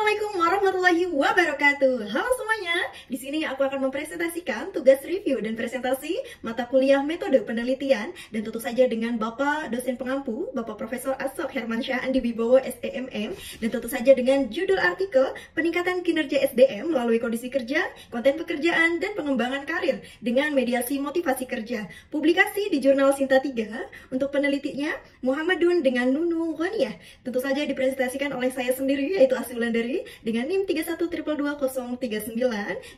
Assalamualaikum warahmatullahi wabarakatuh. Halo semuanya, di sini aku akan mempresentasikan tugas review dan presentasi mata kuliah metode penelitian dan tentu saja dengan Bapak dosen pengampu, Bapak Profesor Ashok Hermansyah Andi Wibowo SEMM, dan tentu saja dengan judul artikel peningkatan kinerja SDM melalui kondisi kerja, konten pekerjaan, dan pengembangan karir dengan mediasi motivasi kerja. Publikasi di jurnal Sinta 3 untuk penelitinya Muhammadun dengan Nunu Ghaniah. Tentu saja dipresentasikan oleh saya sendiri, yaitu Asy Wulandari dengan NIM 3122039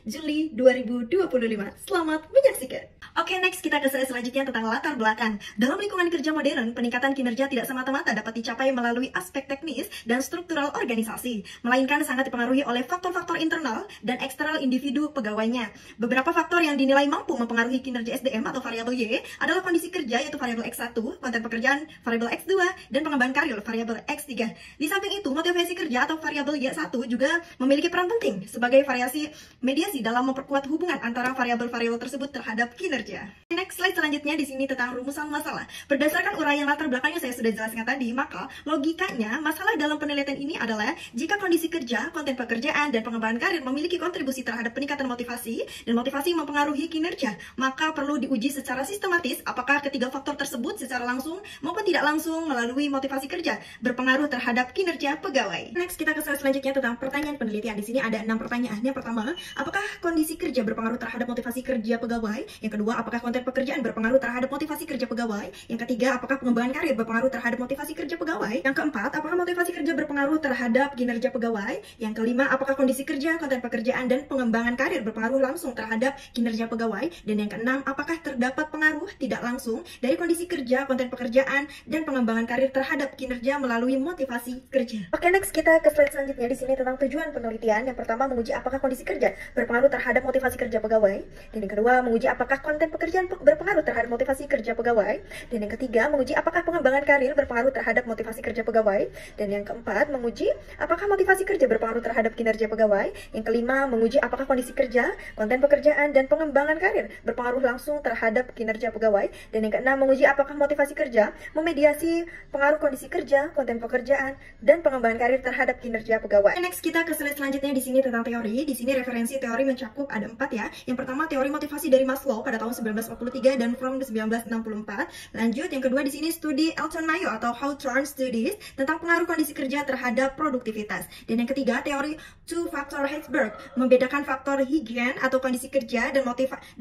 Juli 2025. Selamat menyaksikan. Oke, next kita ke slide selanjutnya tentang latar belakang. Dalam lingkungan kerja modern, peningkatan kinerja tidak semata-mata dapat dicapai melalui aspek teknis dan struktural organisasi, melainkan sangat dipengaruhi oleh faktor-faktor internal dan eksternal individu pegawainya. Beberapa faktor yang dinilai mampu mempengaruhi kinerja SDM atau variabel Y adalah kondisi kerja, yaitu variabel X1, konten pekerjaan variabel X2, dan pengembangan karir variabel X3. Di samping itu, motivasi kerja atau variabel Y1 juga memiliki peran penting sebagai variasi mediasi dalam memperkuat hubungan antara variabel-variabel tersebut terhadap kinerja. Next slide selanjutnya di sini tentang rumusan masalah. Berdasarkan uraian latar belakangnya saya sudah jelaskan tadi, maka logikanya masalah dalam penelitian ini adalah jika kondisi kerja, konten pekerjaan, dan pengembangan karir memiliki kontribusi terhadap peningkatan motivasi dan motivasi mempengaruhi kinerja, maka perlu diuji secara sistematis apakah ketiga faktor tersebut secara langsung maupun tidak langsung melalui motivasi kerja berpengaruh terhadap kinerja pegawai. Next kita ke slide selanjutnya tentang pertanyaan penelitian. Di sini ada 6 pertanyaan. Yang pertama, apakah kondisi kerja berpengaruh terhadap motivasi kerja pegawai? Yang kedua, apakah konten pekerjaan berpengaruh terhadap motivasi kerja pegawai? Yang ketiga, apakah pengembangan karir berpengaruh terhadap motivasi kerja pegawai? Yang keempat, apakah motivasi kerja berpengaruh terhadap kinerja pegawai? Yang kelima, apakah kondisi kerja, konten pekerjaan, dan pengembangan karir berpengaruh langsung terhadap kinerja pegawai? Dan yang keenam, apakah terdapat pengaruh tidak langsung dari kondisi kerja, konten pekerjaan, dan pengembangan karir terhadap kinerja melalui motivasi kerja? Oke, next kita ke slide selanjutnya. Di sini tentang tujuan penelitian. Yang pertama, menguji apakah kondisi kerja berpengaruh terhadap motivasi kerja pegawai. Dan yang kedua, menguji apakah konten pekerjaan berpengaruh terhadap motivasi kerja pegawai. Dan yang ketiga, menguji apakah pengembangan karir berpengaruh terhadap motivasi kerja pegawai. Dan yang keempat, menguji apakah motivasi kerja berpengaruh terhadap kinerja pegawai. Yang kelima, menguji apakah kondisi kerja, konten pekerjaan, dan pengembangan karir berpengaruh langsung terhadap kinerja pegawai. Dan yang keenam, menguji apakah motivasi kerja memediasi pengaruh kondisi kerja, konten pekerjaan, dan pengembangan karir terhadap kinerja pegawai. Next kita ke slide selanjutnya. Di sini tentang teori. Di sini referensi teori mencakup ada 4 ya. Yang pertama, teori motivasi dari Maslow pada tahun 1943 dan Fromm 1964. Lanjut, yang kedua di sini studi Elton Mayo atau Hawthorne Studies tentang pengaruh kondisi kerja terhadap produktivitas. Dan yang ketiga, teori two-factor Herzberg membedakan faktor higien atau kondisi kerja dan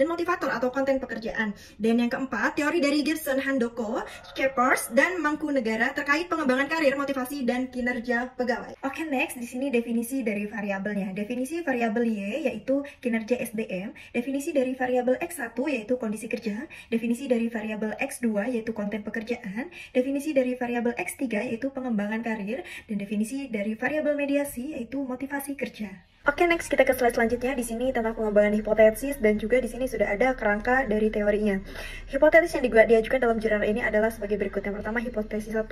motivator atau konten pekerjaan. Dan yang keempat, teori dari Gerson, Handoko, Skeppers, dan Mangkunegara terkait pengembangan karir, motivasi, dan kinerja pegawai. Oke, next di sini definisi dari variabelnya. Definisi variabel Y yaitu kinerja SDM, definisi dari variabel X1 yaitu kondisi kerja, definisi dari variabel X2 yaitu konten pekerjaan, definisi dari variabel X3 yaitu pengembangan karir, dan definisi dari variabel mediasi yaitu motivasi kerja. Oke, next kita ke slide selanjutnya. Di sini tentang pengembangan hipotesis dan juga di sini sudah ada kerangka dari teorinya. Hipotesis yang diajukan dalam jurnal ini adalah sebagai berikut. Yang pertama, hipotesis 1,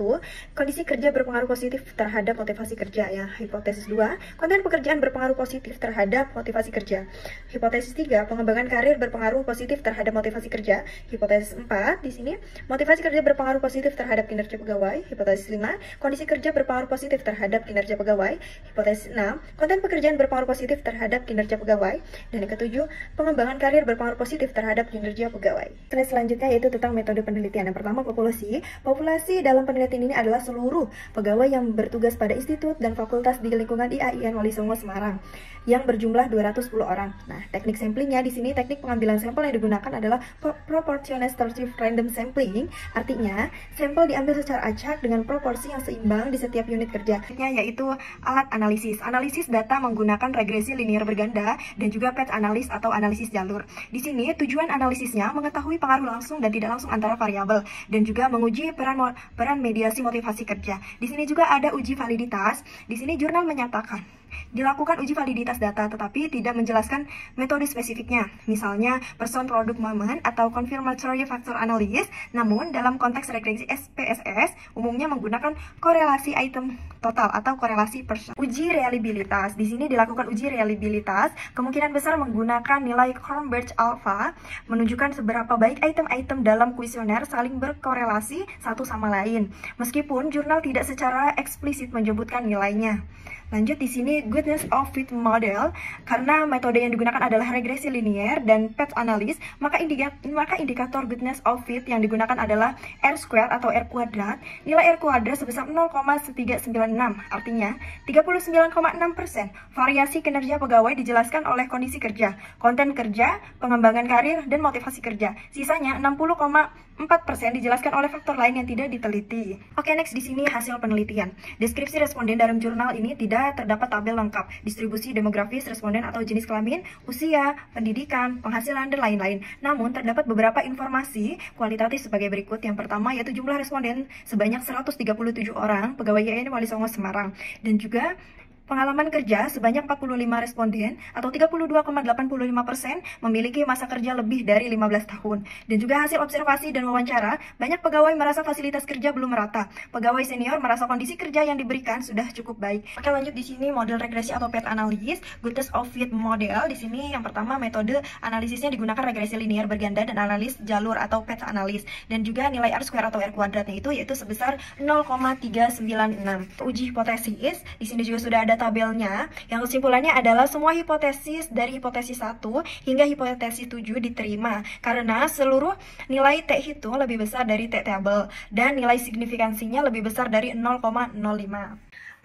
kondisi kerja berpengaruh positif terhadap motivasi kerja ya. Hipotesis 2, konten pekerjaan berpengaruh positif terhadap motivasi kerja. Hipotesis 3, pengembangan karir berpengaruh positif terhadap motivasi kerja. Hipotesis 4, di sini motivasi kerja berpengaruh positif terhadap kinerja pegawai. Hipotesis 5, kondisi kerja berpengaruh positif terhadap kinerja pegawai. Hipotesis 6, konten pekerjaan berpengaruh positif terhadap kinerja pegawai. Dan yang ketujuh, pengembangan karir berpengaruh positif terhadap kinerja pegawai. Slide selanjutnya yaitu tentang metode penelitian. Yang pertama, populasi. Populasi dalam penelitian ini adalah seluruh pegawai yang bertugas pada institut dan fakultas di lingkungan IAIN Wali Songo Semarang yang berjumlah 210 orang. Nah, teknik samplingnya di sini, teknik pengambilan sampel yang digunakan adalah proportionally random sampling. Artinya, sampel diambil secara acak dengan proporsi yang seimbang di setiap unit kerja, yaitu alat analisis. Analisis data menggunakan regresi linear berganda dan juga patch analysis atau analisis jalur. Di sini tujuan analisisnya mengetahui pengaruh langsung dan tidak langsung antara variabel dan juga menguji peran mediasi motivasi kerja. Di sini juga ada uji validitas. Di sini jurnal menyatakan dilakukan uji validitas data tetapi tidak menjelaskan metode spesifiknya, misalnya person product moment atau confirmatory factor analysis. Namun dalam konteks regresi SPSS umumnya menggunakan korelasi item total atau korelasi person. Uji reliabilitas. Di sini dilakukan uji reliabilitas kemungkinan besar menggunakan nilai Cronberg alpha menunjukkan seberapa baik item-item dalam kuesioner saling berkorelasi satu sama lain, meskipun jurnal tidak secara eksplisit menyebutkan nilainya. Lanjut di sini goodness of fit model, karena metode yang digunakan adalah regresi linier dan PET analysis, maka indikator goodness of fit yang digunakan adalah R square atau R kuadrat. Nilai R kuadrat sebesar 0,396, artinya 39,6%. Variasi kinerja pegawai dijelaskan oleh kondisi kerja, konten kerja, pengembangan karir, dan motivasi kerja. Sisanya 60,4% dijelaskan oleh faktor lain yang tidak diteliti. Oke, next di sini hasil penelitian. Deskripsi responden dalam jurnal ini tidak terdapat tabel lengkap, distribusi demografis responden atau jenis kelamin, usia, pendidikan, penghasilan, dan lain-lain. Namun, terdapat beberapa informasi kualitatif sebagai berikut. Yang pertama yaitu jumlah responden sebanyak 137 orang, pegawai YN Wali Songo Semarang, dan juga pengalaman kerja sebanyak 45 responden atau 32,85% memiliki masa kerja lebih dari 15 tahun. Dan juga hasil observasi dan wawancara, banyak pegawai merasa fasilitas kerja belum merata. Pegawai senior merasa kondisi kerja yang diberikan sudah cukup baik. Oke, lanjut di sini model regresi atau PET analysis, goodness of fit model. Di sini yang pertama metode analisisnya digunakan regresi linier berganda dan analis jalur atau PET analysis. Dan juga nilai R square atau R kuadratnya itu yaitu sebesar 0,396. Uji hipotesis, di sini juga sudah ada tabelnya, yang kesimpulannya adalah semua hipotesis dari hipotesis 1 hingga hipotesis 7 diterima karena seluruh nilai T itu lebih besar dari T tabel dan nilai signifikansinya lebih besar dari 0,05.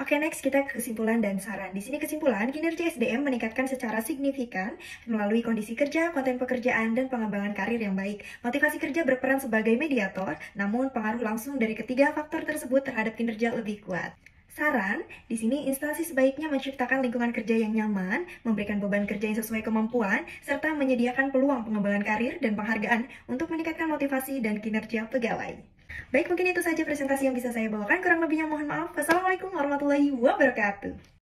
Oke, next kita ke kesimpulan dan saran. Di sini kesimpulan, kinerja SDM meningkatkan secara signifikan melalui kondisi kerja, konten pekerjaan, dan pengembangan karir yang baik. Motivasi kerja berperan sebagai mediator, namun pengaruh langsung dari ketiga faktor tersebut terhadap kinerja lebih kuat. Saran, di sini instansi sebaiknya menciptakan lingkungan kerja yang nyaman, memberikan beban kerja yang sesuai kemampuan, serta menyediakan peluang pengembangan karir dan penghargaan untuk meningkatkan motivasi dan kinerja pegawai. Baik, mungkin itu saja presentasi yang bisa saya bawakan. Kurang lebihnya mohon maaf. Wassalamualaikum warahmatullahi wabarakatuh.